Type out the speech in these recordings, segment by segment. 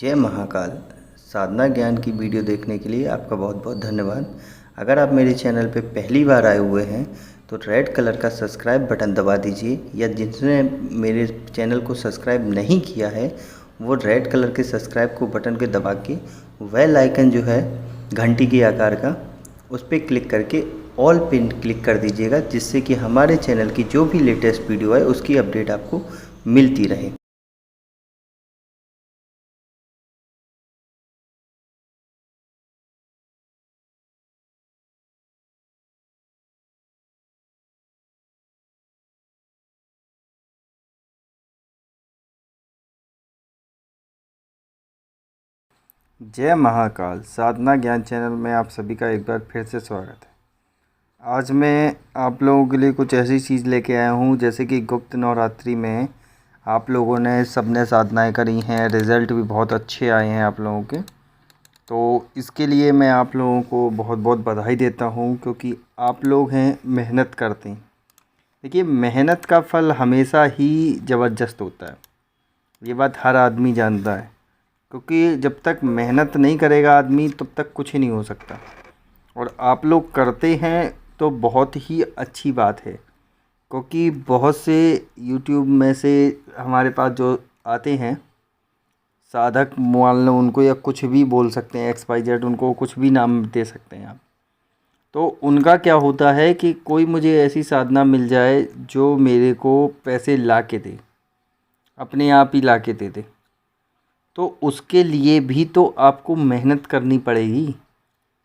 जय महाकाल। साधना ज्ञान की वीडियो देखने के लिए आपका बहुत बहुत धन्यवाद। अगर आप मेरे चैनल पे पहली बार आए हुए हैं तो रेड कलर का सब्सक्राइब बटन दबा दीजिए, या जिसने मेरे चैनल को सब्सक्राइब नहीं किया है वो रेड कलर के सब्सक्राइब को बटन के दबा के बेल आइकन जो है घंटी के आकार का, उस पर क्लिक करके ऑल पिन क्लिक कर दीजिएगा, जिससे कि हमारे चैनल की जो भी लेटेस्ट वीडियो है उसकी अपडेट आपको मिलती रहे। जय महाकाल। साधना ज्ञान चैनल में आप सभी का एक बार फिर से स्वागत है। आज मैं आप लोगों के लिए कुछ ऐसी चीज़ लेके आया हूँ, जैसे कि गुप्त नवरात्रि में आप लोगों ने सबने साधनाएं करी हैं, रिज़ल्ट भी बहुत अच्छे आए हैं आप लोगों के। तो इसके लिए मैं आप लोगों को बहुत बहुत बधाई देता हूँ, क्योंकि आप लोग हैं मेहनत करते हैं। देखिए, मेहनत का फल हमेशा ही ज़बरदस्त होता है, ये बात हर आदमी जानता है। क्योंकि जब तक मेहनत नहीं करेगा आदमी तब तक कुछ ही नहीं हो सकता, और आप लोग करते हैं तो बहुत ही अच्छी बात है। क्योंकि बहुत से यूट्यूब में से हमारे पास जो आते हैं साधक, मान लो उनको या कुछ भी बोल सकते हैं, XYZ, उनको कुछ भी नाम दे सकते हैं आप। तो उनका क्या होता है कि कोई मुझे ऐसी साधना मिल जाए जो मेरे को पैसे ला के दे, अपने आप ही ला के दे दे, तो उसके लिए भी तो आपको मेहनत करनी पड़ेगी।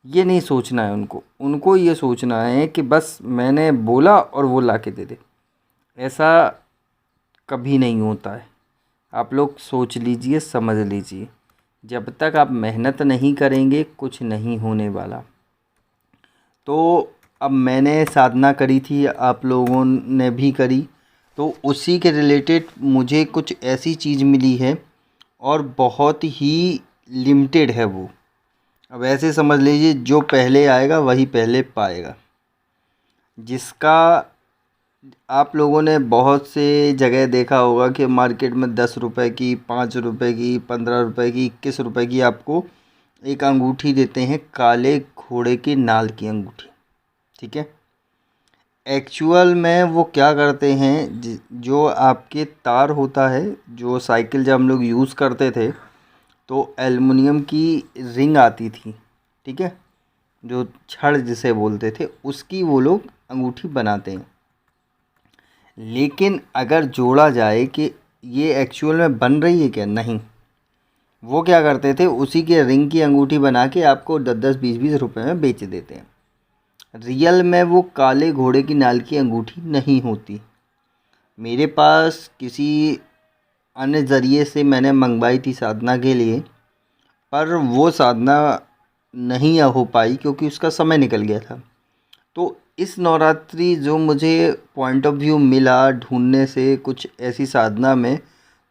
ये नहीं सोचना है उनको ये सोचना है कि बस मैंने बोला और वो ला के दे दे। ऐसा कभी नहीं होता है। आप लोग सोच लीजिए, समझ लीजिए, जब तक आप मेहनत नहीं करेंगे कुछ नहीं होने वाला। तो अब मैंने साधना करी थी, आप लोगों ने भी करी, तो उसी के रिलेटेड मुझे कुछ ऐसी चीज़ मिली है, और बहुत ही लिमिटेड है वो। अब ऐसे समझ लीजिए, जो पहले आएगा वही पहले पाएगा। जिसका आप लोगों ने बहुत से जगह देखा होगा कि मार्केट में 10 रुपए की, 5 रुपए की, 15 रुपए की, 21 रुपए की आपको एक अंगूठी देते हैं, काले घोड़े की नाल की अंगूठी। ठीक है, एक्चुअल में वो क्या करते हैं, जो आपके तार होता है, जो साइकिल जब हम लोग यूज़ करते थे तो एल्युमिनियम की रिंग आती थी, ठीक है, जो छड़ जिसे बोलते थे, उसकी वो लोग अंगूठी बनाते हैं। लेकिन अगर जोड़ा जाए कि ये एक्चुअल में बन रही है क्या, नहीं, वो क्या करते थे, उसी के रिंग की अंगूठी बना के आपको 10-10, 20-20 रुपए में बेच देते हैं। रियल में वो काले घोड़े की नाल की अंगूठी नहीं होती। मेरे पास किसी अन्य ज़रिए से मैंने मंगवाई थी साधना के लिए, पर वो साधना नहीं हो पाई क्योंकि उसका समय निकल गया था। तो इस नवरात्रि जो मुझे पॉइंट ऑफ व्यू मिला ढूंढने से कुछ ऐसी साधना में,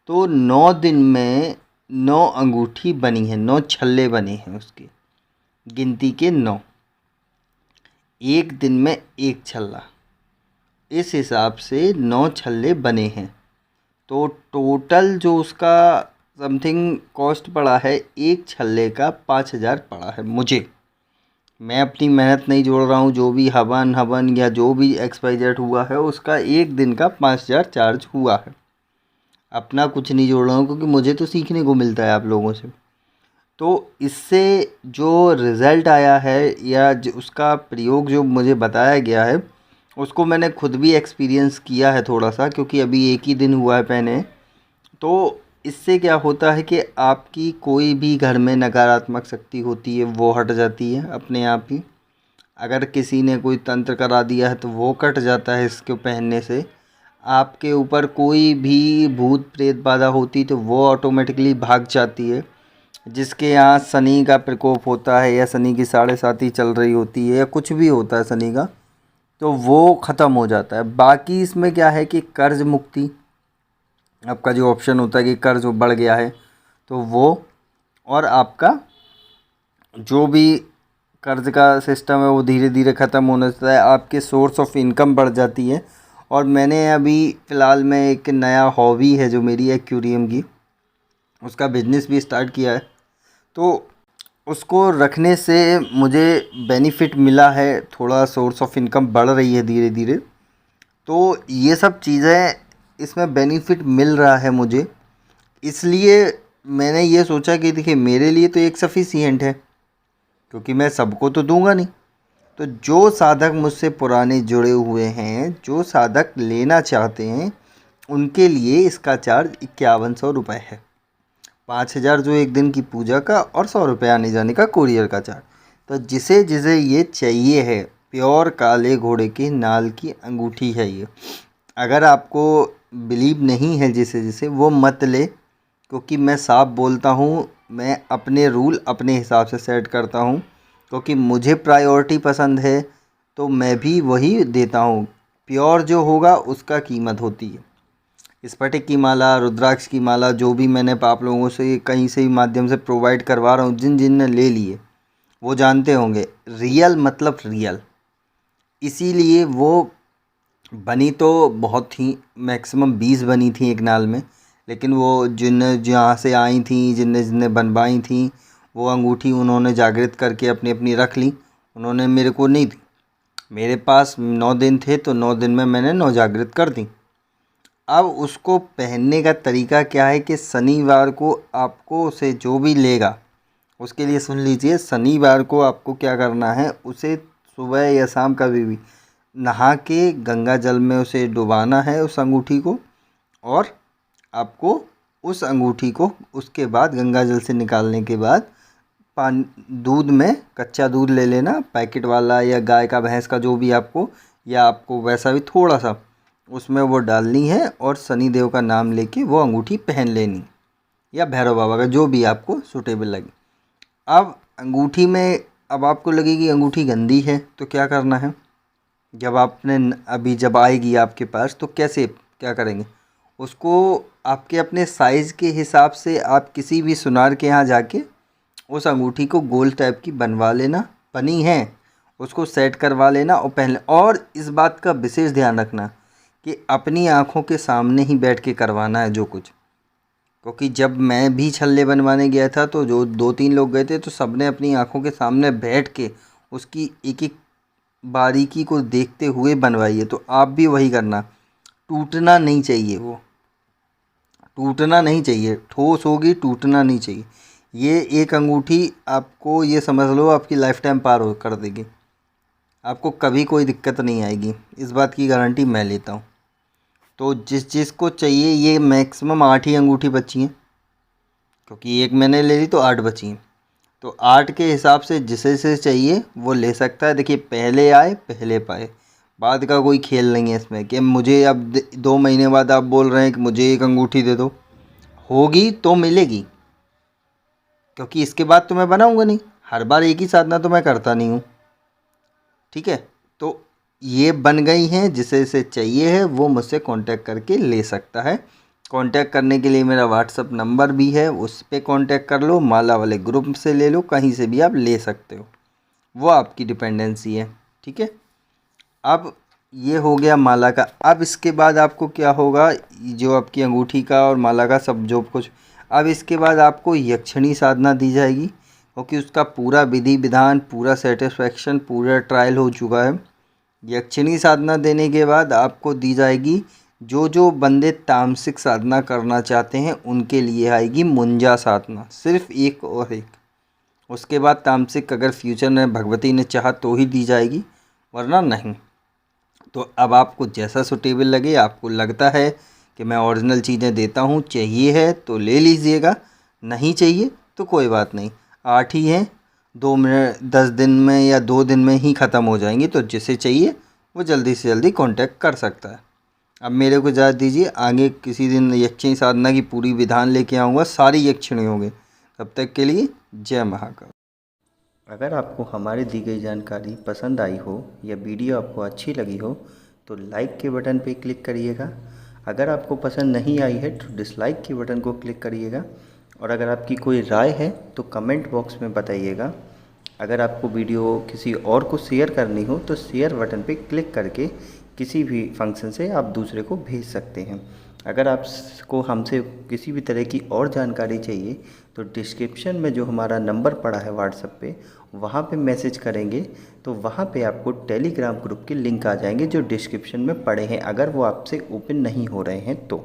तो 9 दिन में 9 अंगूठी बनी है, 9 छल्ले बने हैं उसके, गिनती के 9, एक दिन में एक छल्ला, इस हिसाब से 9 छल्ले बने हैं। तो टोटल जो उसका समथिंग कॉस्ट पड़ा है, एक छल्ले का 5,000 पड़ा है मुझे। मैं अपनी मेहनत नहीं जोड़ रहा हूँ, जो भी हवन या जो भी XYZ हुआ है उसका एक दिन का 5,000 चार्ज हुआ है। अपना कुछ नहीं जोड़ रहा हूँ, क्योंकि मुझे तो सीखने को मिलता है आप लोगों से। तो इससे जो रिज़ल्ट आया है, या उसका प्रयोग जो मुझे बताया गया है, उसको मैंने खुद भी एक्सपीरियंस किया है थोड़ा सा, क्योंकि अभी एक ही दिन हुआ है पहने। तो इससे क्या होता है कि आपकी कोई भी घर में नकारात्मक शक्ति होती है वो हट जाती है अपने आप ही। अगर किसी ने कोई तंत्र करा दिया है तो वो कट जाता है इसको पहनने से। आपके ऊपर कोई भी भूत प्रेत बाधा होती तो वो ऑटोमेटिकली भाग जाती है। जिसके यहाँ शनि का प्रकोप होता है, या शनि की 7.5 चल रही होती है, या कुछ भी होता है शनि का, तो वो ख़त्म हो जाता है। बाकी इसमें क्या है कि कर्ज मुक्ति, आपका जो ऑप्शन होता है कि कर्ज बढ़ गया है तो वो, और आपका जो भी कर्ज का सिस्टम है वो धीरे धीरे ख़त्म होने लगता है, आपके सोर्स ऑफ इनकम बढ़ जाती है। और मैंने अभी फ़िलहाल में एक नया हॉबी है जो मेरी एक्वेरियम की, उसका बिजनेस भी स्टार्ट किया है। तो उसको रखने से मुझे बेनिफिट मिला है, थोड़ा सोर्स ऑफ इनकम बढ़ रही है धीरे धीरे। तो ये सब चीज़ें इसमें बेनिफिट मिल रहा है मुझे, इसलिए मैंने ये सोचा कि देखिए मेरे लिए तो एक सफिशिएंट है, क्योंकि मैं सबको तो दूंगा नहीं। तो जो साधक मुझसे पुराने जुड़े हुए हैं, जो साधक लेना चाहते हैं, उनके लिए इसका चार्ज 5100 रुपये है। 5000 जो एक दिन की पूजा का, और 100 रुपये आने जाने का कोरियर का चार्ज। तो जिसे जिसे ये चाहिए है, प्योर काले घोड़े के नाल की अंगूठी है ये। अगर आपको बिलीव नहीं है जिसे जिसे, वो मत ले, क्योंकि मैं साफ बोलता हूँ, मैं अपने रूल अपने हिसाब से सेट करता हूँ, क्योंकि मुझे प्रायोरिटी पसंद है तो मैं भी वही देता हूँ। प्योर जो होगा उसका कीमत होती है। स्फटिक की माला, रुद्राक्ष की माला, जो भी मैंने आप लोगों से कहीं से भी माध्यम से प्रोवाइड करवा रहा हूँ, जिन जिन ने ले लिए वो जानते होंगे, रियल मतलब रियल। इसीलिए वो बनी तो बहुत ही मैक्सिमम 20 बनी थी एक नाल में, लेकिन वो जिन जहाँ से आई थी, जिनने जिनने बनवाई थी, वो अंगूठी उन्होंने जागृत करके अपनी अपनी रख ली। उन्होंने मेरे को नहीं दी। मेरे पास 9 दिन थे तो 9 दिन में मैंने 9 जागृत कर दी। अब उसको पहनने का तरीका क्या है कि शनिवार को आपको उसे जो भी लेगा, उसके लिए सुन लीजिए, शनिवार को आपको क्या करना है, उसे सुबह या शाम कभी भी नहा के गंगा जल में उसे डुबाना है उस अंगूठी को। और आपको उस अंगूठी को उसके बाद गंगा जल से निकालने के बाद पानी दूध में, कच्चा दूध ले लेना, पैकेट वाला या गाय का भैंस का जो भी आपको, या आपको वैसा भी थोड़ा सा, उसमें वो डालनी है और शनि देव का नाम लेके वो अंगूठी पहन लेनी, या भैरव बाबा का, जो भी आपको सूटेबल लगे। अब अंगूठी में, अब आपको लगेगी अंगूठी गंदी है तो क्या करना है, जब आपने अभी जब आएगी आपके पास तो कैसे क्या करेंगे, उसको आपके अपने साइज़ के हिसाब से आप किसी भी सुनार के यहाँ जाके उस अंगूठी को गोल टाइप की बनवा लेना, बनी है उसको सेट करवा लेना और पहन। और इस बात का विशेष ध्यान रखना कि अपनी आँखों के सामने ही बैठ के करवाना है जो कुछ, क्योंकि जब मैं भी छल्ले बनवाने गया था तो जो 2-3 लोग गए थे तो सबने अपनी आँखों के सामने बैठ के उसकी एक एक बारीकी को देखते हुए बनवाई है। तो आप भी वही करना, टूटना नहीं चाहिए, वो टूटना नहीं चाहिए, ठोस होगी, टूटना नहीं चाहिए। ये एक अंगूठी आपको, ये समझ लो, आपकी लाइफ टाइम पार हो कर देगी, आपको कभी कोई दिक्कत नहीं आएगी, इस बात की गारंटी मैं लेता हूँ। तो जिस जिसको चाहिए, ये मैक्सिमम 8 ही अंगूठी बची हैं, क्योंकि एक मैंने ले ली तो 8 बची हैं। तो 8 के हिसाब से जिसे से चाहिए वो ले सकता है। देखिए, पहले आए पहले पाए, बाद का कोई खेल नहीं है इसमें कि मुझे अब 2 महीने बाद आप बोल रहे हैं कि मुझे एक अंगूठी दे दो, होगी तो मिलेगी, क्योंकि इसके बाद तो मैं बनाऊंगा नहीं, हर बार एक ही साधना तो मैं करता नहीं हूँ। ठीक है, तो ये बन गई हैं, जिसे इसे चाहिए है वो मुझसे कांटेक्ट करके ले सकता है। कांटेक्ट करने के लिए मेरा व्हाट्सअप नंबर भी है, उस पर कांटेक्ट कर लो, माला वाले ग्रुप से ले लो, कहीं से भी आप ले सकते हो, वो आपकी डिपेंडेंसी है। ठीक है, अब ये हो गया माला का। अब इसके बाद आपको क्या होगा, जो आपकी अंगूठी का और माला का सब जो कुछ, अब इसके बाद आपको यक्षिणी साधना दी जाएगी, क्योंकि उसका पूरा विधि विधान, पूरा सेटिस्फैक्शन, पूरा ट्रायल हो चुका है। यक्षिणी साधना देने के बाद आपको दी जाएगी, जो जो बंदे तामसिक साधना करना चाहते हैं उनके लिए आएगी मुंजा साधना, सिर्फ एक और एक। उसके बाद तामसिक अगर फ्यूचर में भगवती ने चाहा तो ही दी जाएगी, वरना नहीं। तो अब आपको जैसा सूटेबल लगे, आपको लगता है कि मैं ओरिजिनल चीज़ें देता हूँ, चाहिए है तो ले लीजिएगा, नहीं चाहिए तो कोई बात नहीं। 8 ही हैं, 2 मिनट 10 दिन में या 2 दिन में ही ख़त्म हो जाएंगी। तो जिसे चाहिए वो जल्दी से जल्दी कांटेक्ट कर सकता है। अब मेरे को इजाज़त दीजिए, आगे किसी दिन यक्षिणी साधना की पूरी विधान लेके आऊँगा, सारी यक्षिणी होंगे। तब तक के लिए जय महाकाल। अगर आपको हमारी दी गई जानकारी पसंद आई हो या वीडियो आपको अच्छी लगी हो तो लाइक के बटन पर क्लिक करिएगा। अगर आपको पसंद नहीं आई है तो डिसलाइक के बटन को क्लिक करिएगा। और अगर आपकी कोई राय है तो कमेंट बॉक्स में बताइएगा। अगर आपको वीडियो किसी और को शेयर करनी हो तो शेयर बटन पे क्लिक करके किसी भी फंक्शन से आप दूसरे को भेज सकते हैं। अगर आपको हमसे किसी भी तरह की और जानकारी चाहिए तो डिस्क्रिप्शन में जो हमारा नंबर पड़ा है व्हाट्सएप पे, वहाँ पे मैसेज करेंगे तो वहाँ पे आपको टेलीग्राम ग्रुप के लिंक आ जाएंगे जो डिस्क्रिप्शन में पड़े हैं, अगर वो आपसे ओपन नहीं हो रहे हैं तो।